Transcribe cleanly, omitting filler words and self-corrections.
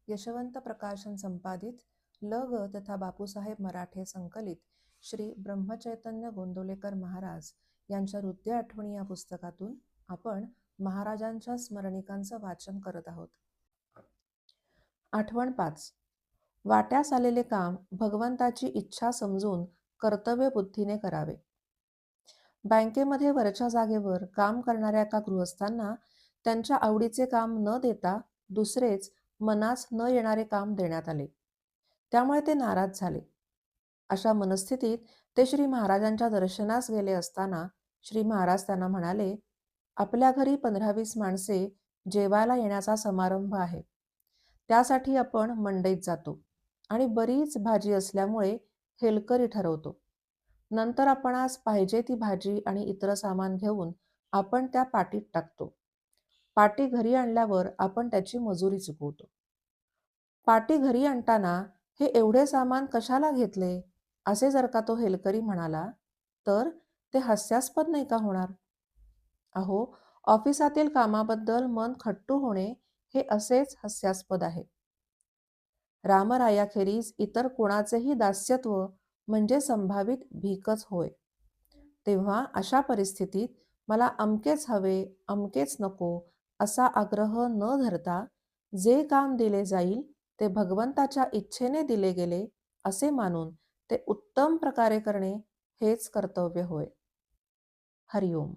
यशवंत प्रकाशन संपादित ल. ग. तथा बापूसाहेब मराठे संकलित श्री ब्रह्मचैतन्य गोंदवलेकर महाराज यांच्या हृदय आठवणी या पुस्तकातून आपण महाराजांच्या स्मरणिकांचं वाचन करत आहोत. आठवण 5. वाट्यास आलेले काम भगवंताची इच्छा समजून कर्तव्य बुद्धीने करावे. बँकेमध्ये वरच्या जागेवर काम करणाऱ्या एका गृहस्थांना त्यांच्या आवडीचे काम न देता दुसरेच मनास न येणारे काम देण्यात आले. त्यामुळे ते नाराज झाले. अशा मनस्थितीत ते श्री महाराजांच्या दर्शनास गेले असताना श्री महाराज त्यांना म्हणाले, आपल्या घरी 15-20 माणसे जेवायला येण्याचा समारंभ आहे. त्यासाठी आपण मंडईत जातो आणि बरीच भाजी असल्यामुळे हेलकरी ठरवतो. नंतर आपणास पाहिजे ती भाजी आणि इतर सामान घेऊन आपण त्या पाटीत टाकतो. पाटी घरी आणल्यावर आपण त्याची मजुरी चुकवतो. पाटी घरी आणताना हे एवढे सामान कशाला घेतले असे जर का तो हेलकरी म्हणाला तर ते हास्यास्पद नाही का होणार? अहो, ऑफिसातील कामाबद्दल मन खट्टू होणे हे असेच हास्यास्पद आहे. रामरायाखेरीज इतर कोणाचेही दास्यत्व म्हणजे संभावित भीकच होय. तेव्हा अशा परिस्थितीत मला अमकेच हवे, अमकेच नको असा आग्रह न धरता जे काम दिले जाईल ते भगवंताच्या इच्छेने दिले गेले असे मानून ते उत्तम प्रकारे करणे हेच कर्तव्य होय. हरिओम.